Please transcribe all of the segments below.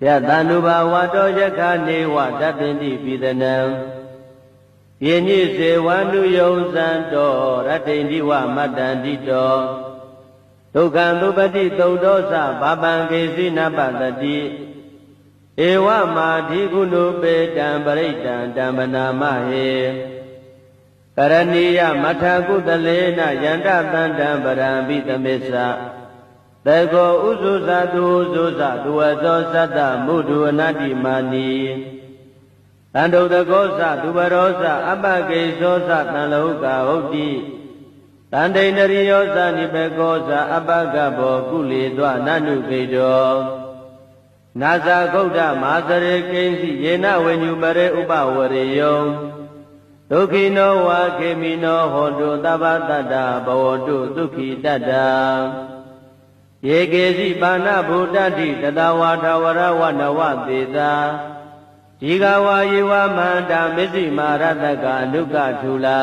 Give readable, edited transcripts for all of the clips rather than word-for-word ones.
ယတနုဘာဝတောယခာနေဝတပ္ပိတိပိသနံယညိစေဝန္တုယုံဇံတောရတ္တိန္တိဝမတ္တန္တိတောဒုက္ခံသုပတိသုတ်တောသဘာပံကေစီနပတတိဧဝမာဓိကုဏုပေတံပရိတံတံမနာမဟေကရဏီယမထာကုတလေနယန္တတန္တံပရံပိသမေသတေကောဥဇုဇတုဥဇုဇသူဝသောသတ္တမုဒုအနတ္တိမာနီတန္တုတကောသသူဘရောသအပကေသောသတံလောကဟုတ်တိတန္တိန္ဒရိယောသနိဘေကောသအပကဘောကုလေသောနနုကေတောနာဇာဂௌဒမာသရေကိဉ္စီယေနဝိညုပရေဥပဝရေယောဒုက္ခိနောဝါခေမိနောဟောတုသဗ္ဗတတ္တဘဝတုဒုက္ခိတတ္တယေကေစီပါဏဗုဒ္ဓတိတတဝါထဝရဝနဝသေသာဒီဃဝါယေဝမန္တာမစ္စည်းမာရတကအနုကထူလာ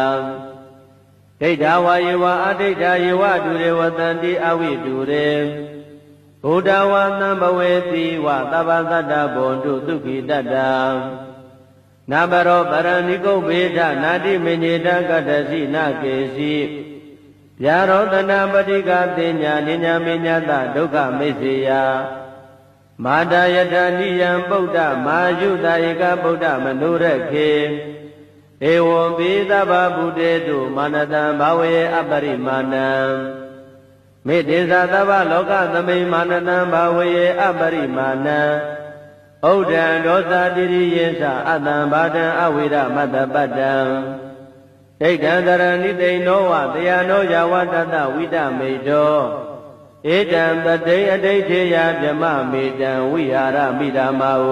ဒိဋ္ဌဝါယေဝအဒိဋ္ဌယေဝဒုရေဝတန္တိအဝိတုရေဘုဒ္ဓဝါသံဘဝေတိဝသဗ္ဗတတ္တဘောတုဒုက္ခိတတ္တနာဘရောပရဏိကုဗေဒနာတိမညေတကတ္တစီနာကေစီဗျာရောတနာပတိကတိညာနိညာမေညတဒုက္ခမိစ္ဆေယမာတာယတနိယံပုဒ္ဓမာယုတဧကဗုဒ္ဓမနုရခေဧဝံပိသဗ္ဗဗုတေတုမာနတံဘာဝေအပရိမာဏံမေတ္တေသသဗ္ဗလောကသမိမာနတံဘာဝေအပရိမာဏံဩဒံဒောသတိရိယေသအတံဘာဒံအဝိရမတ္တပတ္တံဒိဋ္ဌံတရဏိသိနောဝတယနောယဝတတဝိတမေတောဧတံတတိအဋိဋ္ဌေယဗြမမေတံဝိဟာရမိဓမ္မာဝ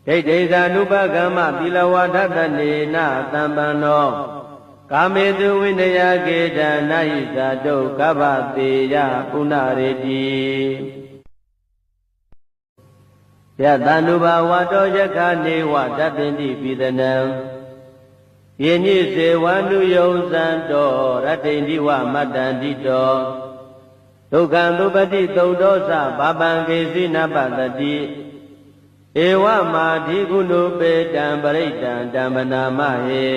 ဒိဋ္ဌိသာနုပကမ္မသီလဝါဒတနေနသံပန္နောကာမေတုဝိနယကေတံနာဟိသတုကဗ္ဗတေယပုဏ္ဏရေတိယတနုဘာဝတောယခာနေဝတပ္ပိတိပိသနံယညိစေဝန္တုယုံဇံတောရတ္တိန္တိဝမတ္တန္တိတောဒုက္ခံသုပတိသုတ်တောသဘာပံကေစီနပတတိဧဝမာဓိကုဏုပေတံပရိတံတံမနာမဟေ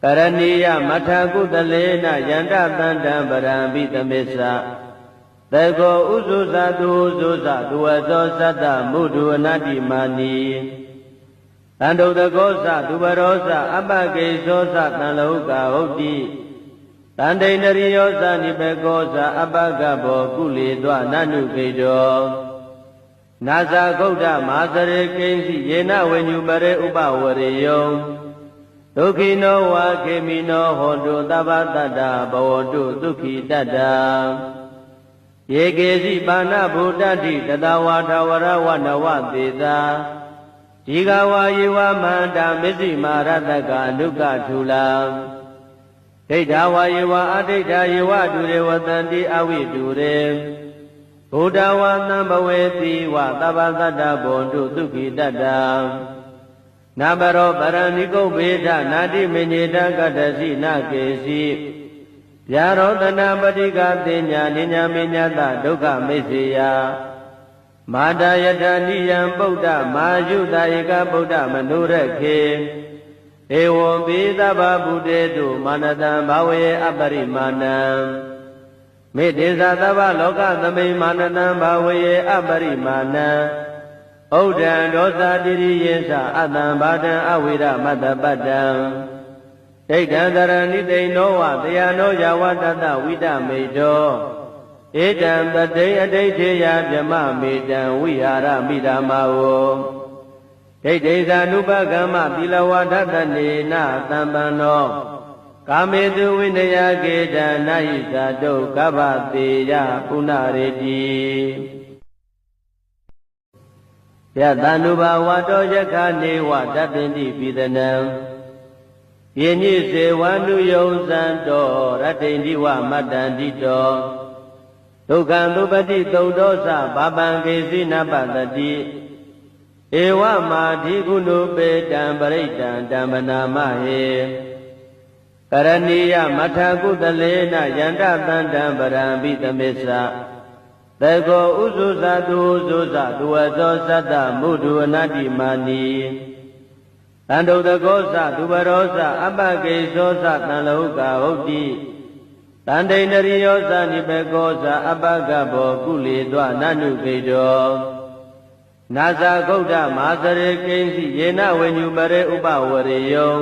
ကရဏီယမထာကုတလေနယန္တတန္တံပရံပိသမေသတေကောဥဇုဇတုဥဇုဇသူဝသောသတ္တမုဒုအနတ္တိမာနီတန္တုတကောသသူဘရောသအပကေသောသတံလောကဟုတ်တိတန္တိန္ဒရိယောသနိဘေကောသအပကဘောကုလေသောနနုကေတောနာဇာဂௌဒမာသရေကိဉ္စီယေနဝိညုပရေဥပဝရေယောဒုက္ခိနောဝါခေမိနောဟောတုသဗ္ဗတတ္တဘဝတုဒုက္ခိတတ္တယေကေစီပါဏဗုဒ္ဓတိတတဝါထဝရဝနဝသေသာဒီဃဝါယေဝမန္တာမစ္စည်းမာရတကအနုကထူလာဒိဋ္ဌဝါယေဝအဒိဋ္ဌယေဝဒုရေဝတန္တိအဝိတုရေဘုဒ္ဓဝါသံဘဝေတိဝသဗ္ဗတတ္တဘောတုဒုက္ခိတတ္တနာဘရောပရဏိကုဗေဒနာတိမညေတကတ္တစီနာကေစီဗျာရောတနာပတိကတိညာနိညာမေညတဒုက္ခမိစ္ဆေယမာတာယတနိယံပုဒ္ဓမာယုတဧကဗုဒ္ဓမနုရခေဧဝံပိသဗ္ဗဗုတေတုမာနတံဘာဝေအပရိမာဏံမေတ္တေသသဗ္ဗလောကသမိမာနတံဘာဝေအပရိမာဏံဩဒံဒောသတိရိယေသအတံဘာဒံအဝိရမတ္တပတ္တံဒိဋ္ဌံတရဏိသိနောဝတယနောယဝတတဝိတမေတောဧတံတတိအဋိဋ္ဌေယဗြမမေတံဝိဟာရမိဓမ္မာဝဒိဋ္ဌိသာနုပကမ္မသီလဝါဒတနေနသံပန္နောကာမေတုဝိနယကေတံနာဟိသတုကဗ္ဗတေယပုဏ္ဏရေတိယတနုဘာဝတောယခာနေဝတပ္ပိတိပိသနံယညိစေဝန္တုယုံဇံတောရတ္တိန္တိဝမတ္တန္တိတောဒုက္ခံသုပတိသုတ်တောသဘာပံကေစီနပတတိဧဝမာဓိကုဏုပေတံပရိတံတံမနာမဟေကရဏီယမထာကုတလေနယန္တတန္တံပရံပိသမေသ သေကောဥစုဇာတုဥစုဇာသူဝသောသတ္တမုဒုအနတ္တိမာနီတန္တုတကောဇသူဘရောဇအပကေဇောဇတံလောကဟုတ်တိတန္တိန္ဒရိယောဇနိဘေကောဇအပကဘောကုလေတောနနုကေတောနာဇာဂௌဒမဟာစရေကိဉ္စီယေနဝိညုပရေဥပဝရေယော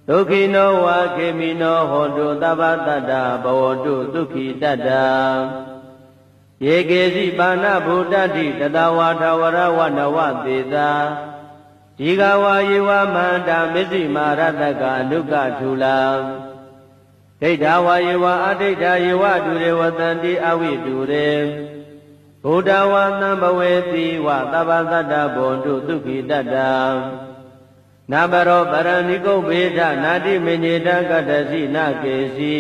ဒုက္ခိနောဝါခေမိနောဟောတုသဗ္ဗတတ္တဘဝတုဒုက္ခိတတ္တယေကေစီပါဏဗုဒ္ဓတိတတဝါထဝရဝနဝသေသာဒီဃဝါယေဝမန္တာမစ္စည်းမာရတကအနုကထူလာဒိဋ္ဌဝါယေဝအဒိဋ္ဌယေဝဒုရေဝတန္တိအဝိဒုရေဘုဒ္ဓဝါသံဘဝေတိဝသဗ္ဗတတ္တဘွန်တုဒုက္ခိတတ္တနာဘရောပရဏိကုဗေဒနာတိမညေတကတ္တစီနာကေစီ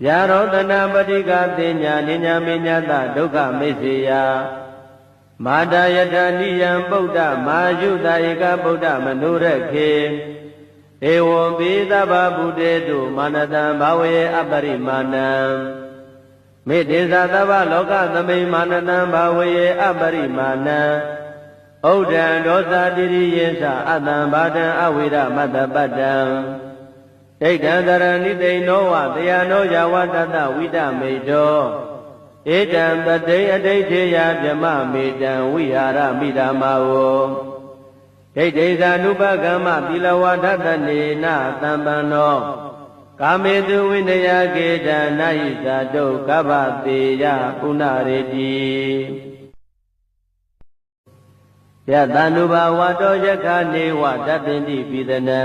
ဗျာရောတနာပတိကသေညာနိညာမေညာတဒုက္ခမေစေယမာတာယတနိယံပုဒ္ဓမာယုတဧကဗုဒ္ဓမနုရခေဧဝံပိသဗ္ဗဗုတေတုမာနတံဘာဝေအပရိမာဏံမေတ္တေသသဗ္ဗလောကသမိမာနတံဘာဝေအပရိမာဏံဩဒံဒောသတိရိယေသအတံဘာတံအဝိရမတ္တပတ္တံဒိဋ္ဌံတရဏိသိနောဝတယနောယဝတတဝိတမေတောဧတံတတိအဋိဋ္ဌေယဗြမမေတံဝိဟာရမိဓမ္မာဝဒိဋ္ဌိဇာနုပကမ္မသီလဝါဒတနေနသံပန္နောကာမေတုဝိနယကေတနာယိဇာတုကဗ္ဗတေယပုဏ္ဏရေတိယတန္တုဘာဝတောယခာနေဝတပ္ပိတိပိသနံ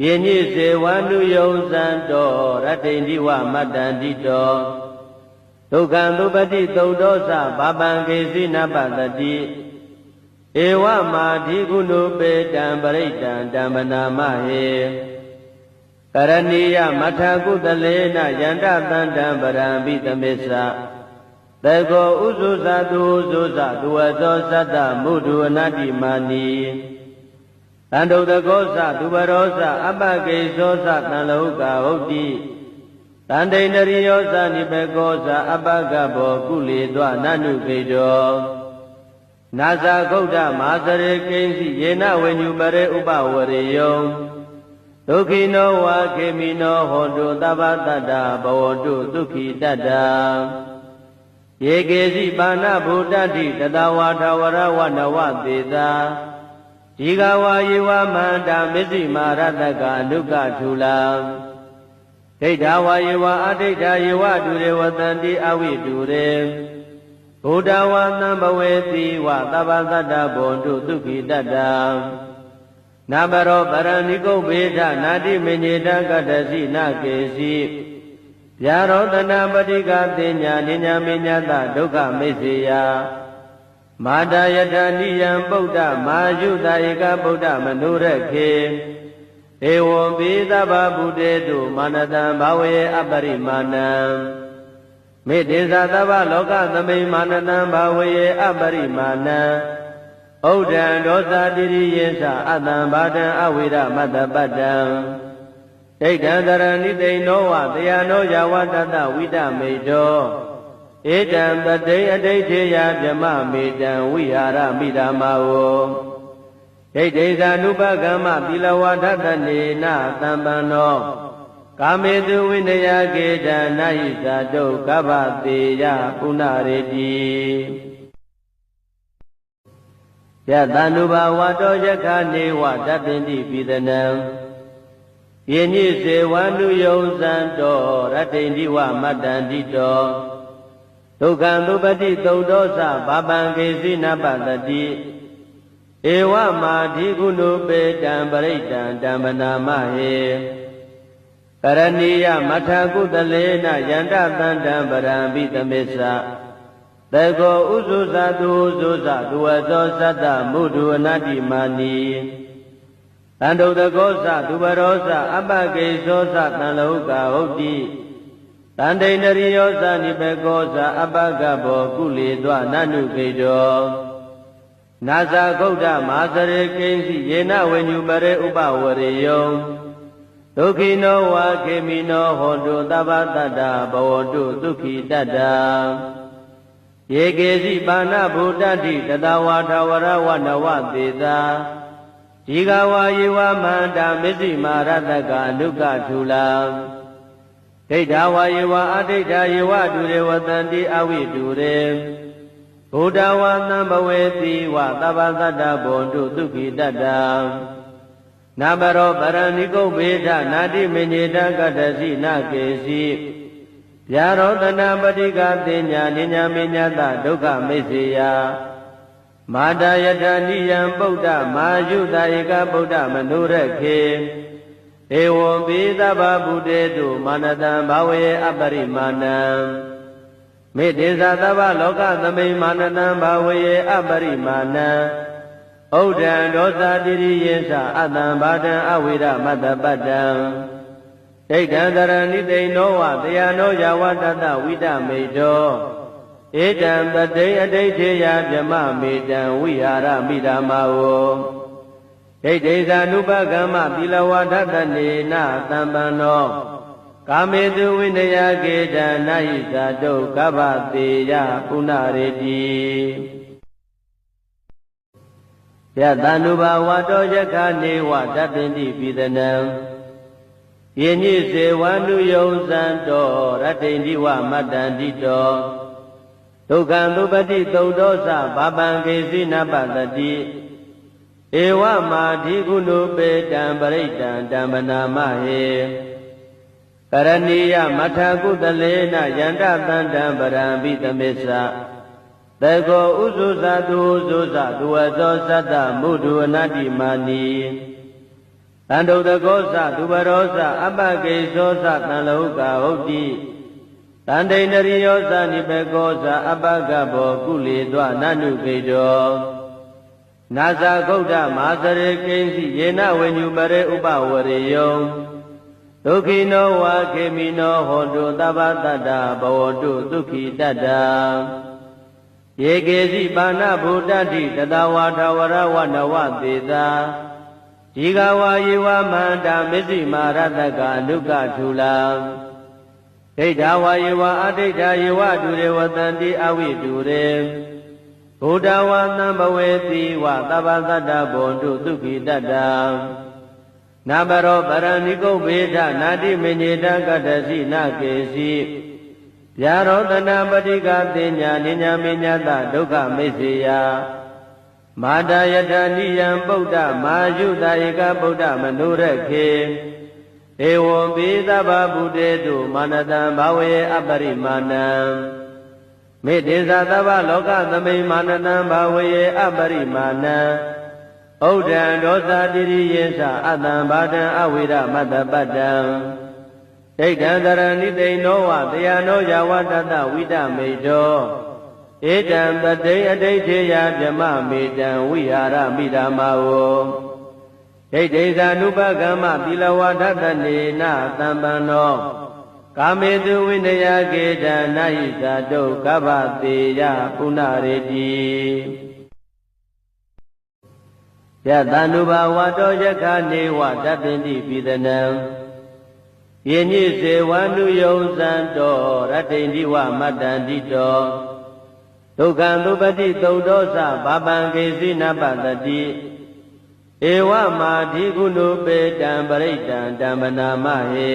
ယေညိစေဝန္တုယုံဇံတောရတ္တိန္ဒီဝမတ္တန္တိတောဒုက္ခံသုပတိသုတ်တောသဘာပံကေစီနပတတိဧဝမာဓိကုဏုပေတံပရိတံဓမ္မနာမဟေကရဏီယမထာကုတလေနယန္တတန္တံပရံပိသမေသသေကောဥစုဇာတုဥစုဇသူဝသောသတ္တမုဒုအနတ္တိမာနီတန္တုတကောဇသူဘရောဇအပကေဇောဇတံလောကဟုတ်တိတန္တိန္ဒရိယောဇနိဘေကောဇအပကဘောကုလေတောနနုကေတောနာဇာဂௌဒမဟာစရေကိဉ္စီယေနဝိညုပရေဥပဝရေယောဒုက္ခိနောဝါခေမိနောဟောတုသဗ္ဗတတ္တဘဝတုဒုက္ခိတတ္တယေကေစီပါဏဗုဒ္ဓတိတတဝါထဝရဝနဝသေသာဒီဃဝါယေဝမန္တာမစ္စည်းမာရတကအနုကထူလာဒိဋ္ဌဝါယေဝအဒိဋ္ဌယေဝဒုရေဝတန္တိအဝိဒုရေဘုဒ္ဓဝါသံဘဝေတိဝသဗ္ဗတတ္တဘွန်တုဒုက္ခိတတ္တနာဘရောပရဏိကုဗေဒနာတိမညေတကတ္တစီနာကေစီဗျာရောတနာပတိကသေညာနိညာမေညာတဒုက္ခမေစေယမာတာယတနိယံပုဒ္ဓမာယုတဧကဗုဒ္ဓမနုရခေဧဝံပိသဗ္ဗဗုတေတုမာနတံဘာဝေအပရိမာဏံမေတ္တေသသဗ္ဗလောကသမိမာနတံဘာဝေအပရိမာဏံဩဒံဒောသတိရိယေသအတံဘာတံအဝိရမတ္တပတ္တံဒိဋ္ဌံတရဏိသိနောဝတယနောယဝတတဝိတမေတောဧတံတတိအဋိဋ္ဌေယဗြမမေတံဝိဟာရမိဓမ္မာဝဒိဋ္ဌိဇာနုပကမ္မသီလဝါဒတနေနသံပန္နောကာမေတုဝိနယကေတနာယိဇာတုကဗ္ဗတေယပုဏ္ဏရေတိယတန္တုဘာဝတောယခာနေဝတပ္ပိတိပိသနံယေညိစေဝန္တုယုံဇံတောရတ္တိန္ဒီဝမတ္တန္တိတောဒုက္ခံသုပတိသုတ်တောသဘာပံကေစီနပတတိဧဝမာဓိကုဏုပေတံပရိတံဓမ္မနာမဟေကရဏီယမထာကုတလေနယန္တတန္တံပရံပိသမေသသေကောဥစုဇသူဥစုဇသူဝသောသတ္တမုဒုအနတ္တိမာနီတန္တုတကောဇသူဘရောဇအပကေဇောဇတံလောကဟုတ်တိတန္တိန္ဒရိယောဇနိဘေကောဇအပကဘောကုလေတောနနုကေတောနာဇာဂௌဒမဟာစရေကိဉ္စီယေနဝိညုပရေဥပဝရေယော ဒုက္ခိနောဝါခေမိနောဟောတုသဗ္ဗတတ္တဘဝတုဒုက္ခိတတ္တယေကေစီပါဏဗုဒ္ဓတိတတဝါထဝရဝနဝသေသာဒီဃဝါယေဝမန္တာမစ္စည်းမာရတကအနုကထူလာဒိဋ္ဌဝါယေဝအဒိဋ္ဌယေဝတုရေဝတံတိအဝိတုရေဘုဒ္ဓဝါသံဘဝေတိဝသဗ္ဗသတ္တဘုံတုဒုက္ခိတတ္တနာဘရောပရဏိကုဗေဒနာတိမညေတကတ္တစီနကေစီဗျာရောတနာပတိကတိညာနိညာမေညတဒုက္ခမိစ္ဆေယမာတယတနိယံပုဒ္ဓမာယုတဧကဗုဒ္ဓမနုရခေဧဝံပိသဗ္ဗဗုတေတုမာနတံဘာဝေအပရိမာဏံမေတ္တေသသဗ္ဗလောကသမိမာနတံဘာဝေအပရိမာဏံဩဒံဒောသတိရိယေသအတံဘာဒံအဝိရမတ္တပတ္တံဒိဋ္ဌံတရဏိတိနောဝတယနောယဝတတဝိတမေတောဧတံတတိအဋိဋ္ဌေယဗြမမေတံဝိဟာရမိဓမ္မာဝဒိဋ္ဌိသ ानु ပကမ္မသီလဝဒတနေနသံပန္နောကာမေတုဝိနယကေတံနာဟိသတုကဗ္ဗတေယပုဏ္ဏရေတိယတ ानु ဘာဝတောယခနေဝတပ္ပင်တိပိသနံယေညိစေဝ ानु ယုံဇံတောရတ္တိန္တိဝမတ္တန္တိတောဒုက္ခံသုပတိသုတ်တောသဘာပံကေစီနပတတိဧဝမာဓိကုဏုပေတံပရိတံတံပနာမဟေကရဏီယမထကုတလေနယန္တတန္တံပရံပိသမစ္ဆသေကောဥဇုဇတုဥဇုဇသူဝဇောသတ္တမုဒုအနတ္တိမာနီတန္တုတကောသသူဘရောသအပကေသောသတံလောကဟုတ်တိတန္တိန္ဒရိယောသနိပေကောသအပကဘောကုလေသောနနုကေတောနာဇာဂௌဒမာစရေကိဉ္စီယေနဝေညုပရေဥပဝရေယောဒုက္ခိနောဝါခေမိနောဟောတုသဗ္ဗတတ္တဘဝတုဒုက္ခိတတ္တယေကေစီပါဏဗုဒ္ဓတိတတဝါထဝရဝနဝသေသာဒီဃဝါယေဝမန္တာမစ္စည်းမာရတကအနုကထူလာဒိဋ္ဌဝါယေဝအဒိဋ္ဌယေဝတုရေဝတံတိအဝိတုရေဘုဒ္ဓဝါသံဘဝေတိဝသဗ္ဗသတ္တဘုံတုဒုက္ခိတတ္တနာဘရောပရဏိကုဗေဒနာတိမညေတကတ္တစီနကေစီဗျာရောတနာပတိကတိညာနိညာမေညတဒုက္ခမိစ္ဆေယမာတယတနိယံပုဒ္ဓမာယုတဧကဗုဒ္ဓမနုရခေဧဝံပိသဗ္ဗဗုတေတုမာနတံဘာဝေအပရိမာဏံမေတ္တေသသဗ္ဗလောကသမိမာနတံဘာဝေအပရိမာဏံဩဒံဒောသတိရိယေသအတံဘာဒံအဝိရမတ္တပတ္တံဒိဋ္ဌံတရဏိတိနောဝတယနောယဝတတဝိတမေတောဧတံတတိအဋိဋ္ဌေယဗြမမေတံဝိဟာရမိဓမ္မာဝဒိဋ္ဌိသ ानु ပကမ္မသီလဝဒတနေနသံပန္နောကာမေတုဝိနယကေတံနာဟိသတုကဗ္ဗတေယပုဏ္ဏရေတိယတ ानु ဘာဝတောယခနေဝတပ္ပင်တိပိသနံယေညိစေဝ ानु ယုံဇံတောရတ္တိန္တိဝမတ္တန္တိတောဒုက္ခံသုပတိသုတ်တောသဘာပံကေစီနပတတိဧဝမာဓိကုဏုပေတံပရိတံတံပနာမဟေ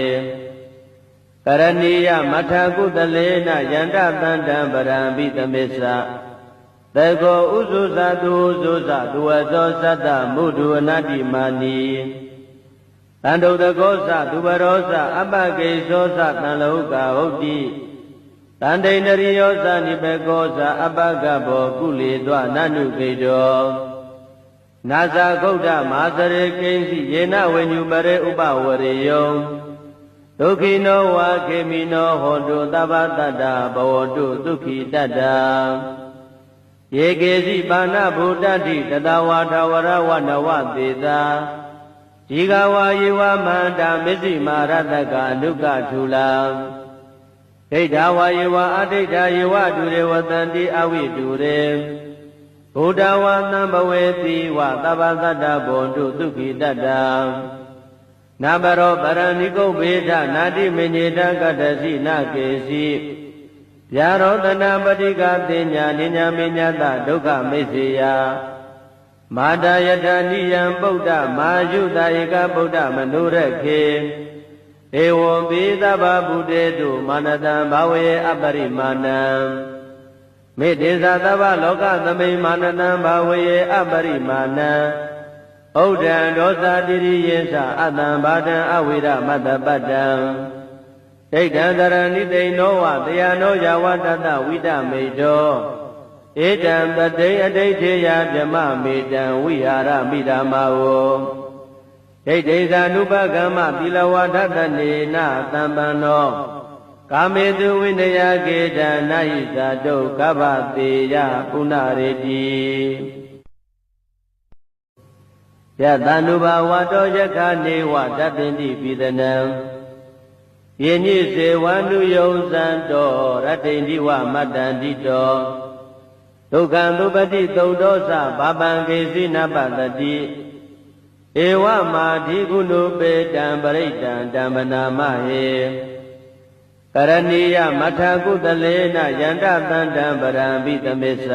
ကရဏီယမထကုတလေနယန္တတန္တံပရံပိသမစ္ဆသေကောဥဇုဇတုဥဇုဇသူဝဇောသတ္တမုဒုအနတ္တိမာနီတန္တုတကောသသူဘရောသအပကေသောသတံလောကဟုတ်တိတန္တိန္ဒရိယောသနိပေကောသအပကဘောကုလေသောနနုကေတောနာဇာဂௌဒမာစရေကိဉ္စီယေနဝေညုပရေဥပဝရေယောဒုက္ခိနောဝါခေမိနောဟောတုသဗ္ဗတတ္တဘဝတုဒုက္ခိတတ္တယေကေစီပါဏဗုဒ္ဓတိတတဝါထဝရဝနဝသေသာဒီဃဝါယေဝမန္တာမစ္စည်းမာရတကအနုကထူလာဒိဋ္ဌဝါယေဝအဒိဋ္ဌယေဝတုရေဝတံတိအဝိတုရေဘုဒ္ဓဝါသံဘဝေတိဝသဗ္ဗသတ္တဘုံတုဒုက္ခိတတ္တ နာဘရောပရဏိကုဘေဒနာတိမညေတကတ္တစီနာကေစီဗျာရောတနာပတိကတင်ညာနိညာမေညတဒုက္ခမိစ္ဆေယမာတာယထာနိယံဗုဒ္ဓမာယုတာယေကဗုဒ္ဓမနုရခေဧဝံပိသဗ္ဗဗုတေတုမာနတံဘာဝေအပရိမာဏံမေတ္တေသသဗ္ဗလောကသမိမာနတံဘာဝေအပရိမာဏံဩဒံဒောသတိရိယေသအတံဘာတံအဝိရမတ္တပတ္တံဒိဋ္ဌံတရဏိတိနောဝတယနောယဝတတဝိတမေတောဧတံတတိအဋိဋ္ဌေယဗြမမေတံဝိဟာရမိဓမ္မာဝဒိဋ္ဌိသာနုပကမ္မသီလဝါဒတနေနသံပန္နောကာမေတုဝိနယကေတံနာဟိဇာတုကဗ္ဗတေယပုဏ္ဏရေတိယတန္တုဘာဝတောယခနေဝတပ္ပိတိပိသနံယေညိစေဝန္တုယုံဇံတောရတ္တိန္တိဝမတ္တန္တိတောဒုက္ခံသုပတိသုတ်တောသဘာပံကေစီနပတတိဧဝမာဓိကုဏုပေတံပရိတံဓမ္မနာမဟေကရဏီယမထာကုတလေနယန္တတန္တံပရံပိသမေသ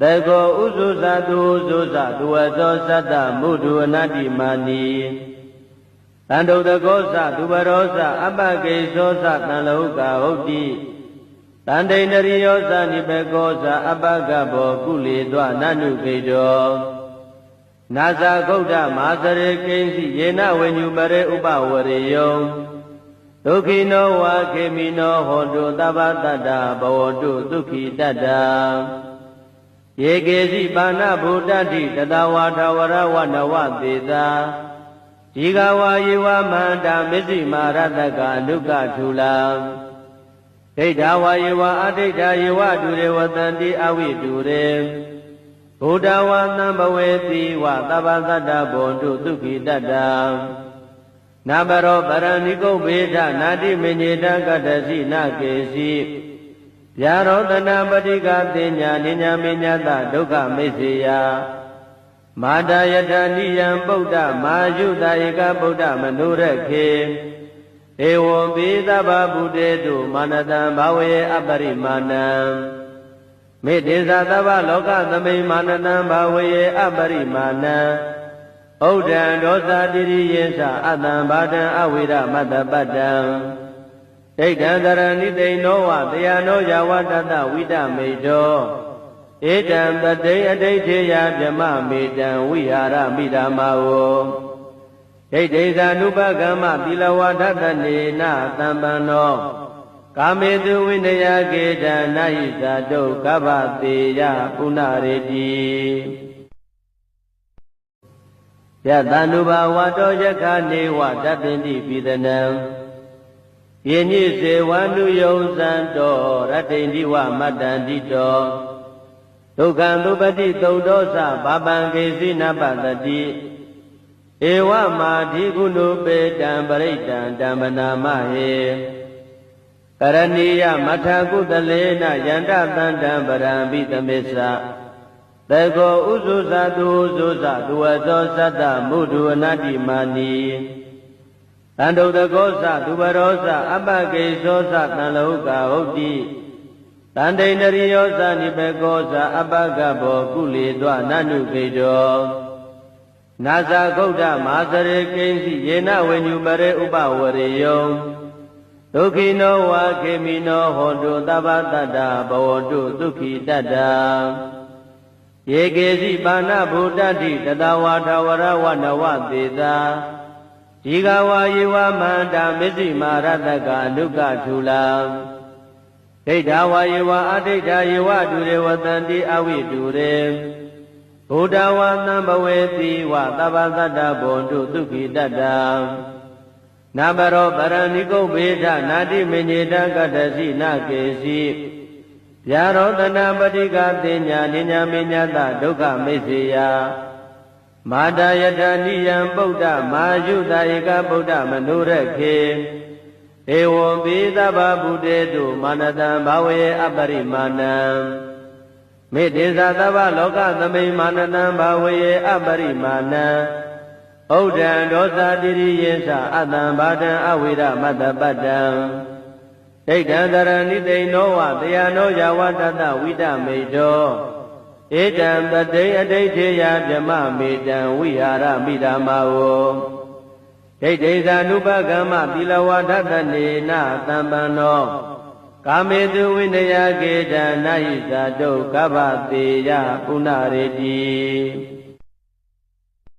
သေကောဥဇုဇတုဥဇုဇသူဝသောသတ္တမုဒုအနတ္တိမာနီတန္တုတကောသသူဘရောသအပကေသောသတံလောကဟုတ်တိတန္တိန္ဒရိယောသနိဘေကောသအပကဘောကုလေတွနနုခေတောနာဇာဂௌဒမဟာစရေကိဉ္စီယေနဝေညုပရေဥပဝရေယောဒုက္ခိနောဝါခေမိနောဟောတုသဗ္ဗတတ္တဘဝတုဒုက္ခိတတ္တယေကေစီပါဏဗုဒ္ဓတိတတဝါထဝရဝနဝသေသာဒီဃဝါယေဝမန္တာမစ္စည်းမာရတကအနုကထူလာဒိဋ္ဌဝါယေဝအဒိဋ္ဌယေဝတုရေဝတန္တိအဝိတုရေဘုဒ္ဓဝါသံဘဝေတိဝသဗ္ဗသတ္တဘောတုဒုက္ခိတတ္တနာဘရောပရဏိကုဘေဒနာတိမညေတကတ္တစီနာကေစီဗျာရောတနာပတိကတင်ညာနိညာမေညတဒုက္ခမိစ္ဆေယမာတာယထာနိယံဗုဒ္ဓမာယုတာယေကဗုဒ္ဓမနုရခေဧဝံပိသဗ္ဗဗုတေတုမာနတံဘာဝေအပရိမာဏံမေတ္တေသသဗ္ဗလောကသမိမာနတံဘာဝေအပရိမာဏံဩဒံဒောသတိရိယေသအတံဘာတံအဝိရမတ္တပတ္တံဒိဋ္ဌံတရဏိတိနောဝတယနောယဝတတဝိတမေတောဧတံတတိအဋိဋ္ဌေယဗြမမေတံဝိဟာရမိဓမ္မာဝဒိဋ္ဌိသာနုပကမ္မသီလဝါဒတနေနသံပန္နောကာမေတုဝိနယကေတံနာဟိဇာတုကဗ္ဗတေယပုဏ္ဏရေတိယတန္တုဘာဝတောယခနေဝတပ္ပိတိပိသနံယေညိစေဝန္တုယုံဇံတောရတ္တိန္တိဝမတ္တန္တိတောဒုက္ခံသုပတိသုတ်တောသဘာပံကေစီနပတတိဧဝမာဓိကုဏုပေတံပရိတံဓမ္မနာမဟေကရဏီယမထာကုတလေနယန္တတန္တံပရံပိသမေသသေကောဥဇုဇသူဥဇုဇသူဝသောသတ္တမုဒုအနတ္တိမာနီတန္တုတကောသသူဘရောသအပကေသောသတံလောကဟုတ်တိတန္တိန္ဒရိယောသနိဘေကောသအပကဘောကုလေတွနနုခေတောနာဇာဂௌဒမဟာစရေကိဉ္စီယေနဝေညုပရေဥပဝရေယောဒုက္ခိနောဝါခေမိနောဟောတုသဗ္ဗတတ္တဘဝတုဒုက္ခိတတ္တယေကေစီပါဏဗုဒ္ဓတိတတဝါထဝရဝနဝသေသာဒီဃဝါယေဝမန္တာမစ္စည်းမာရတကအနုကထူလာဒိဋ္ဌဝါယေဝအဒိဋ္ဌယေဝတုရေဝတန္တိအဝိတုရေဘုဒ္ဓဝါသံဘဝေတိဝသဗ္ဗသတ္တဘောတုဒုက္ခိတတ္တနာဘရောပရဏိကုဘေဒနာတိမညေတကတ္တစီနာကေစီဗျာရောတနာပတိကတင်ညာနိညာမေညတဒုက္ခမိစ္ဆေယမာတာယထာနိယံဗုဒ္ဓမာယုတာယေကဗုဒ္ဓမနုရခေဧဝံပိသဗ္ဗဗုတေတုမာနတံဘာဝေအပရိမာဏံမေတ္တေသသဗ္ဗလောကသမိမာနတံဘာဝေအပရိမာဏံဩ ဩဒံဒောသတိရိယေသအတံဘာဒံအဝိရမတ္တပတ္တံဒိဋ္ဌံတရဏိသိနောဝတယနောယဝတတဝိတမေတောဧတံတတိအဋိဋ္ဌေယဗြမမေတံဝိဟာရမိဓမ္မာဝဒိဋ္ဌိသာနုပကမ္မသီလဝါဒတနေနသံပန္နောကာမေတုဝိနယကေတံနာဟိဇာတုကဗ္ဗတေယပုဏ္ဏရေတိ